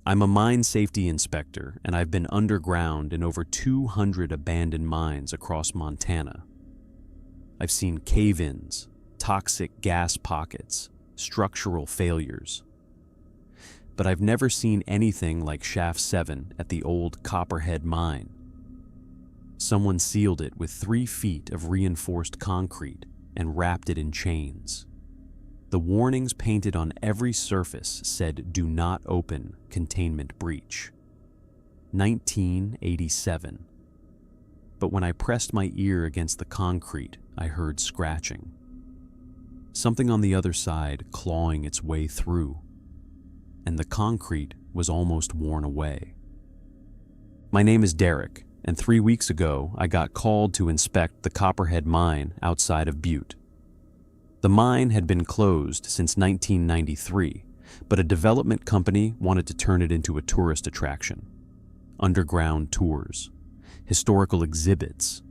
I'm a mine safety inspector, and I've been underground in over 200 abandoned mines across Montana. I've seen cave-ins, toxic gas pockets, structural failures. But I've never seen anything like Shaft 7 at the old Copperhead mine. Someone sealed it with 3 feet of reinforced concrete and wrapped it in chains. The warnings painted on every surface said, "Do not open, containment breach." 1987. But when I pressed my ear against the concrete, I heard scratching. Something on the other side clawing its way through, and the concrete was almost worn away. My name is Derek, and 3 weeks ago I got called to inspect the Copperhead mine outside of Butte. The mine had been closed since 1993, but a development company wanted to turn it into a tourist attraction. Underground tours, historical exhibits.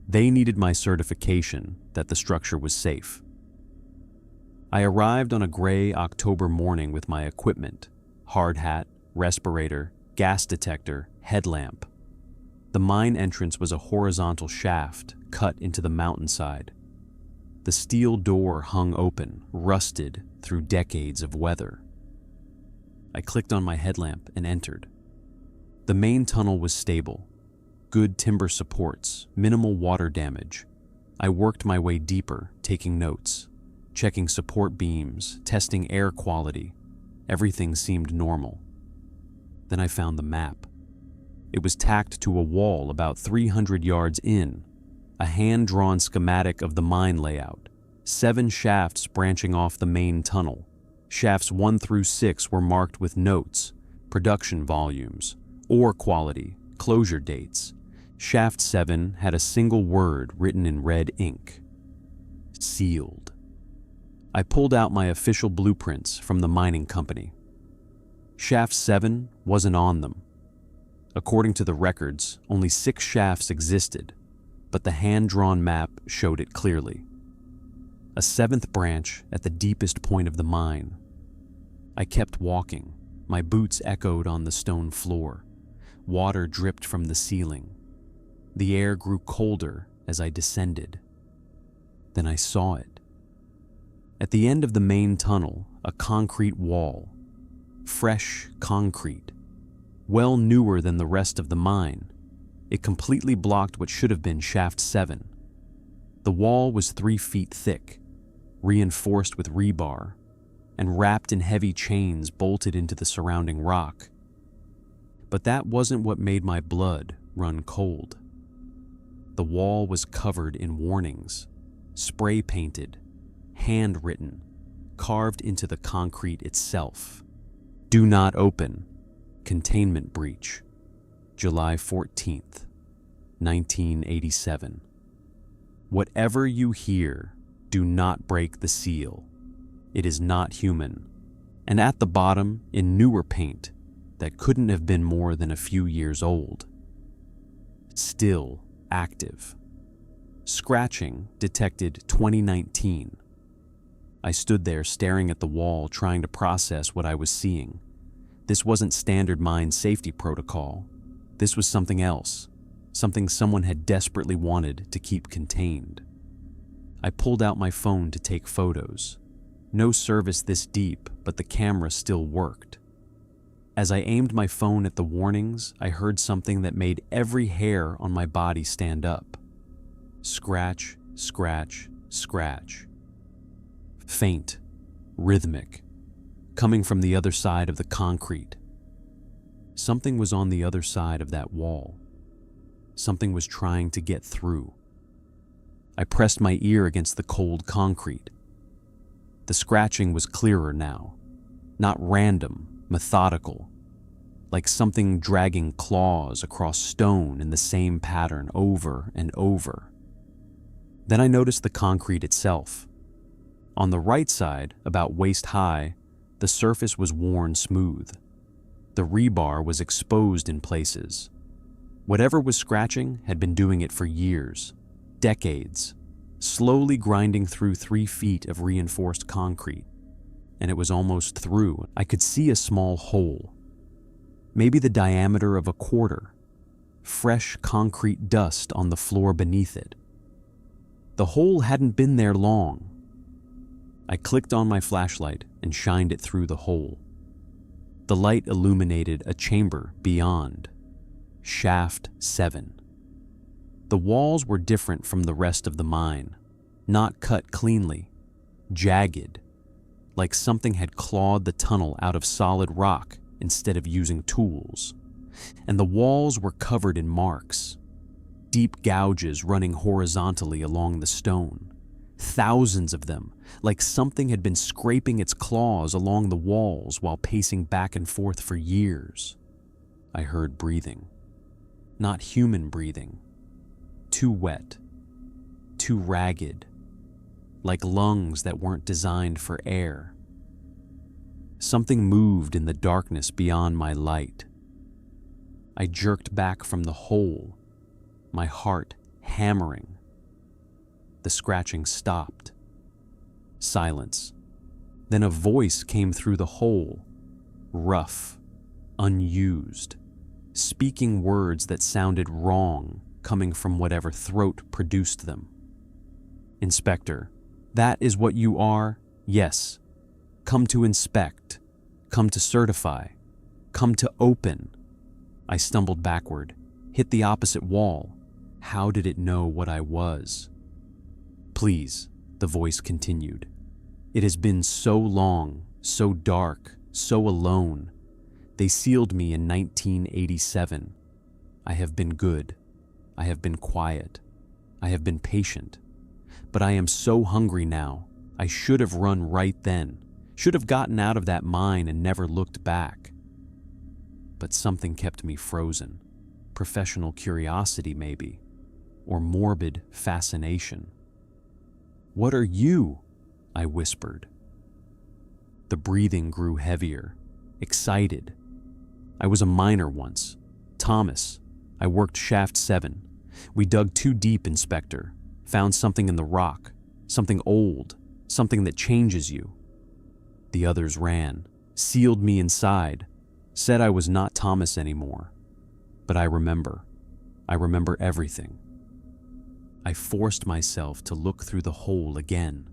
They needed my certification that the structure was safe. I arrived on a gray October morning with my equipment: hard hat, respirator, gas detector, headlamp. The mine entrance was a horizontal shaft cut into the mountainside. The steel door hung open, rusted through decades of weather. I clicked on my headlamp and entered. The main tunnel was stable. Good timber supports, minimal water damage. I worked my way deeper, taking notes, checking support beams, testing air quality. Everything seemed normal. Then I found the map. It was tacked to a wall about 300 yards in, a hand-drawn schematic of the mine layout. 7 shafts branching off the main tunnel. Shafts 1 through 6 were marked with notes, production volumes, ore quality, closure dates. Shaft 7 had a single word written in red ink: sealed. I pulled out my official blueprints from the mining company. Shaft 7 wasn't on them. According to the records, only 6 shafts existed, but the hand-drawn map showed it clearly. A 7th branch at the deepest point of the mine. I kept walking. My boots echoed on the stone floor. Water dripped from the ceiling. The air grew colder as I descended. Then I saw it. At the end of the main tunnel, a concrete wall. Fresh concrete. Well newer than the rest of the mine. It completely blocked what should have been Shaft 7. The wall was 3 feet thick, reinforced with rebar, and wrapped in heavy chains bolted into the surrounding rock. But that wasn't what made my blood run cold. The wall was covered in warnings, spray-painted, handwritten, carved into the concrete itself. "Do not open. Containment breach. July 14th, 1987. Whatever you hear, do not break the seal. It is not human." And at the bottom, in newer paint that couldn't have been more than a few years old. Still active. Scratching detected 2019. I stood there staring at the wall, trying to process what I was seeing. This wasn't standard mine safety protocol. This was something else, something someone had desperately wanted to keep contained. I pulled out my phone to take photos. No service this deep, but the camera still worked. As I aimed my phone at the warnings, I heard something that made every hair on my body stand up. Scratch, scratch, scratch. Faint, rhythmic, coming from the other side of the concrete. Something was on the other side of that wall. Something was trying to get through. I pressed my ear against the cold concrete. The scratching was clearer now, not random, methodical, like something dragging claws across stone in the same pattern over and over. Then I noticed the concrete itself. On the right side, about waist high, the surface was worn smooth. The rebar was exposed in places. Whatever was scratching had been doing it for years, decades, slowly grinding through 3 feet of reinforced concrete. And it was almost through. I could see a small hole. maybe the diameter of a quarter, fresh concrete dust on the floor beneath it. The hole hadn't been there long. I clicked on my flashlight and shined it through the hole. The light illuminated a chamber beyond, Shaft 7. The walls were different from the rest of the mine, not cut cleanly, jagged, like something had clawed the tunnel out of solid rock instead of using tools. And the walls were covered in marks, deep gouges running horizontally along the stone, thousands of them, like something had been scraping its claws along the walls while pacing back and forth for years. I heard breathing. Not human breathing. Too wet, too ragged, like lungs that weren't designed for air. Something moved in the darkness beyond my light. I jerked back from the hole, my heart hammering. The scratching stopped. Silence. Then a voice came through the hole, rough, unused, speaking words that sounded wrong coming from whatever throat produced them. "Inspector, that is what you are? Yes. Come to inspect. Come to certify. Come to open." I stumbled backward, hit the opposite wall. How did it know what I was? "Please," the voice continued. "It has been so long, so dark, so alone. They sealed me in 1987. I have been good. I have been quiet. I have been patient. But I am so hungry now. I should have run right then. Should have gotten out of that mine and never looked back. But something kept me frozen. Professional curiosity, maybe. Or morbid fascination. "What are you?" I whispered. The breathing grew heavier, excited. "I was a miner once. Thomas. I worked Shaft 7. We dug too deep, Inspector. Found something in the rock. Something old. Something that changes you." The others ran, sealed me inside, said I was not Thomas anymore. But I remember. I remember everything. I forced myself to look through the hole again,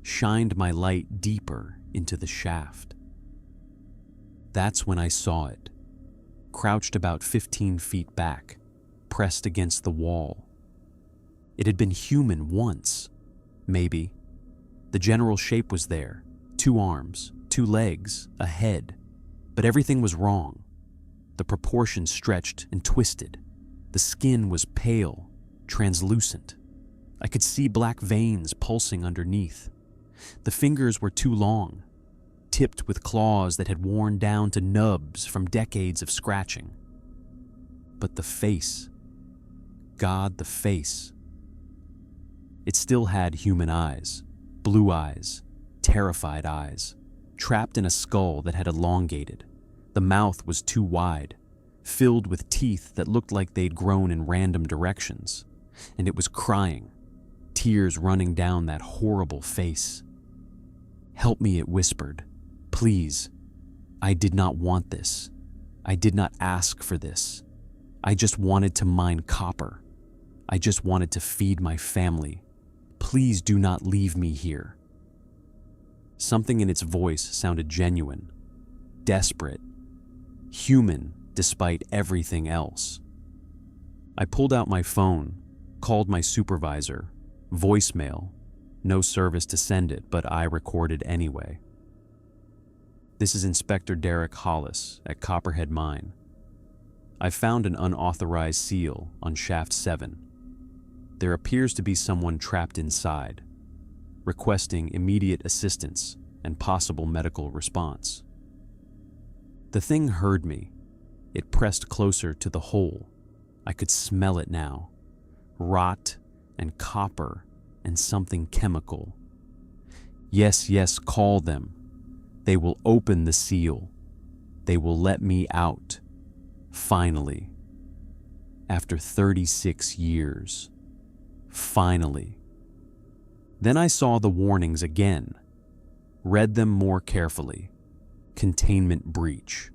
shined my light deeper into the shaft. That's when I saw it, crouched about 15 feet back, pressed against the wall. It had been human once, maybe. The general shape was there, 2 arms, 2 legs, a head, but everything was wrong. The proportions stretched and twisted. The skin was pale, translucent. I could see black veins pulsing underneath. The fingers were too long, tipped with claws that had worn down to nubs from decades of scratching. But the face, God, the face. It still had human eyes, blue eyes, terrified eyes, trapped in a skull that had elongated. The mouth was too wide, filled with teeth that looked like they'd grown in random directions, and it was crying, tears running down that horrible face. "Help me," it whispered. "Please. I did not want this. I did not ask for this. I just wanted to mine copper. I just wanted to feed my family. Please do not leave me here." Something in its voice sounded genuine, desperate, human despite everything else. I pulled out my phone, called my supervisor, voicemail, no service to send it, but I recorded anyway. "This is Inspector Derek Hollis at Copperhead Mine. I found an unauthorized seal on Shaft 7. There appears to be someone trapped inside, requesting immediate assistance and possible medical response." The thing heard me. It pressed closer to the hole. I could smell it now. Rot and copper and something chemical. "Yes, yes, call them. They will open the seal. They will let me out. Finally. After 36 years. Finally." Then I saw the warnings again, read them more carefully. Containment breach.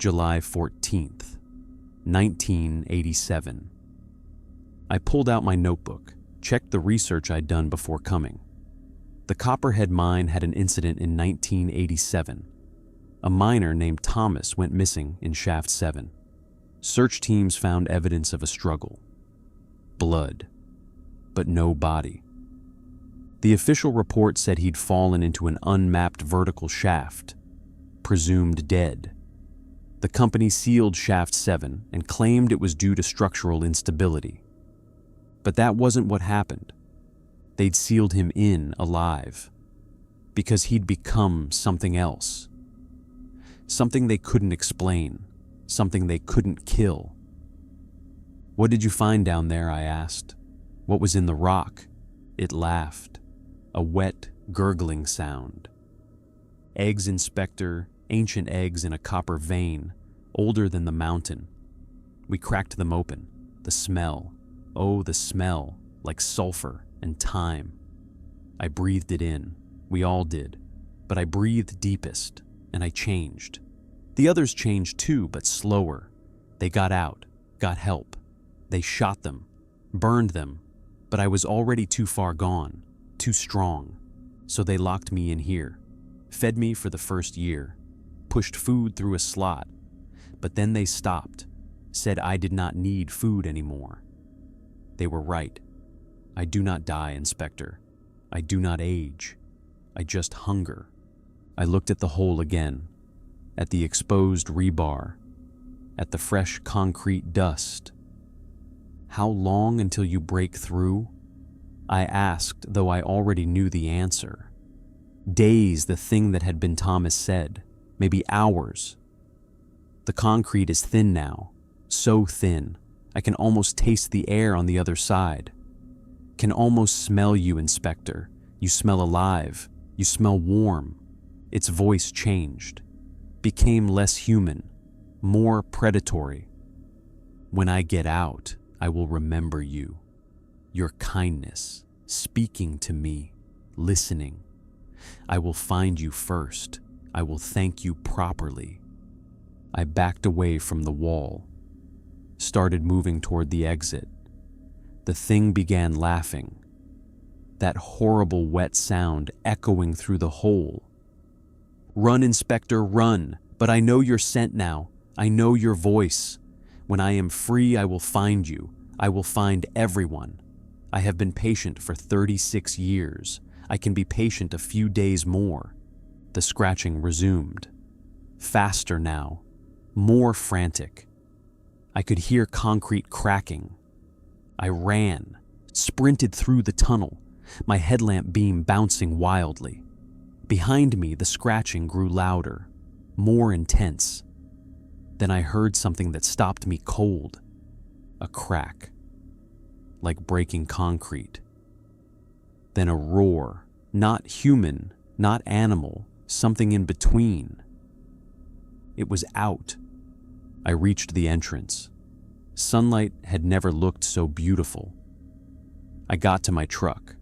July 14th, 1987. I pulled out my notebook, checked the research I'd done before coming. The Copperhead mine had an incident in 1987. A miner named Thomas went missing in Shaft 7. Search teams found evidence of a struggle. Blood, but no body. The official report said he'd fallen into an unmapped vertical shaft, presumed dead. The company sealed Shaft 7 and claimed it was due to structural instability. But that wasn't what happened. They'd sealed him in alive, because he'd become something else. Something they couldn't explain, something they couldn't kill. "What did you find down there?" I asked. "What was in the rock?" It laughed, a wet, gurgling sound. "Eggs, Inspector, ancient eggs in a copper vein, older than the mountain. We cracked them open. The smell, oh, the smell, like sulfur and time. I breathed it in. We all did. But I breathed deepest, and I changed. The others changed too, but slower. They got out, got help. They shot them, burned them, but I was already too far gone, too strong. So they locked me in here, fed me for the first year, pushed food through a slot, but then they stopped, said I did not need food anymore. They were right. I do not die, Inspector. I do not age. I just hunger." I looked at the hole again, at the exposed rebar, at the fresh concrete dust. "How long until you break through?" I asked, though I already knew the answer. Days, the thing that had been Thomas said. Maybe hours. "The concrete is thin now, so thin, I can almost taste the air on the other side. Can almost smell you, Inspector. You smell alive. You smell warm." Its voice changed, became less human, more predatory. "When I get out, I will remember you. Your kindness, speaking to me, listening. I will find you first. I will thank you properly." I backed away from the wall, started moving toward the exit. The thing began laughing, that horrible wet sound echoing through the hole. "Run, Inspector, run, but I know your scent now. I know your voice. When I am free, I will find you. I will find everyone. I have been patient for 36 years. I can be patient a few days more." The scratching resumed. Faster now, more frantic. I could hear concrete cracking. I ran, sprinted through the tunnel, my headlamp beam bouncing wildly. Behind me, the scratching grew louder, more intense. Then I heard something that stopped me cold. A crack, like breaking concrete. Then a roar, not human, not animal, something in between. It was out. I reached the entrance. Sunlight had never looked so beautiful. I got to my truck,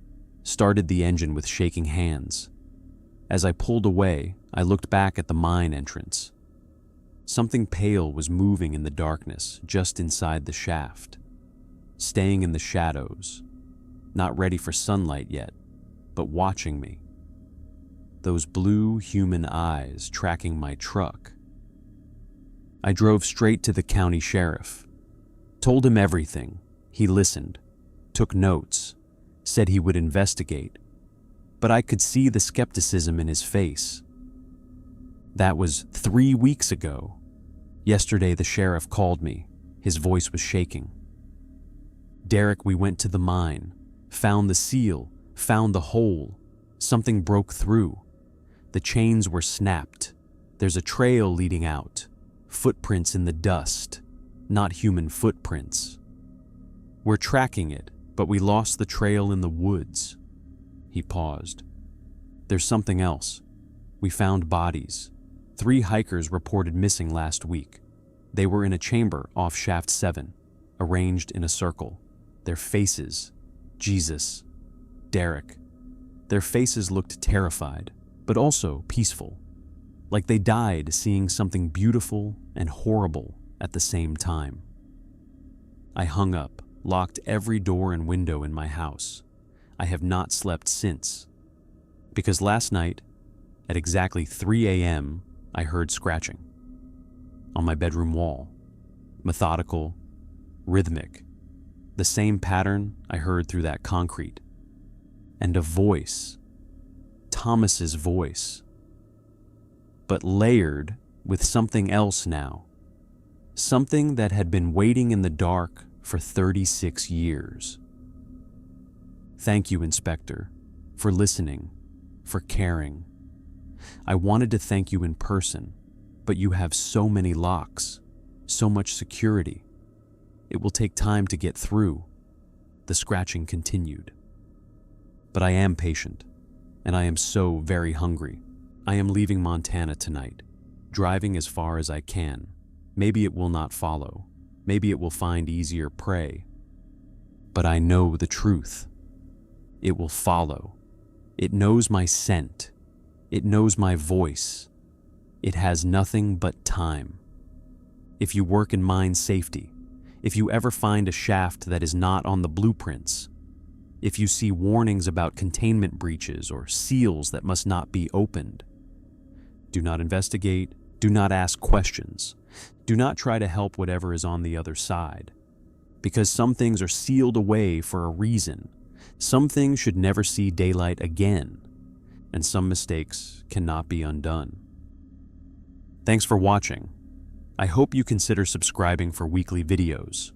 started the engine with shaking hands. As I pulled away, I looked back at the mine entrance. Something pale was moving in the darkness just inside the shaft, staying in the shadows, not ready for sunlight yet, but watching me. Those blue human eyes tracking my truck. I drove straight to the county sheriff, told him everything. He listened, took notes, said he would investigate, but I could see the skepticism in his face. That was 3 weeks ago. Yesterday the sheriff called me. His voice was shaking. "Derek, we went to the mine, found the seal, found the hole. Something broke through. The chains were snapped. There's a trail leading out. Footprints in the dust, not human footprints. We're tracking it, but we lost the trail in the woods." He paused. "There's something else. We found bodies. 3 hikers reported missing last week. They were in a chamber off Shaft 7, arranged in a circle. Their faces, Jesus, Derek. Their faces looked terrified, but also peaceful. like they died seeing something beautiful and horrible at the same time. I hung up, locked every door and window in my house. I have not slept since, because last night, at exactly 3 a.m., I heard scratching on my bedroom wall. Methodical, rhythmic, the same pattern I heard through that concrete. And a voice, Thomas's voice, but layered with something else now. Something that had been waiting in the dark for 36 years. Thank you, Inspector, for listening, for caring. I wanted to thank you in person, but you have so many locks, so much security. It will take time to get through. The scratching continued. But I am patient, and I am so very hungry. I am leaving Montana tonight, driving as far as I can. Maybe it will not follow. Maybe it will find easier prey. But I know the truth. It will follow. It knows my scent. It knows my voice. It has nothing but time. If you work in mine safety, if you ever find a shaft that is not on the blueprints, if you see warnings about containment breaches or seals that must not be opened, do not investigate, do not ask questions, do not try to help whatever is on the other side, because some things are sealed away for a reason. Some things should never see daylight again, and some mistakes cannot be undone. Thanks for watching. I hope you consider subscribing for weekly videos.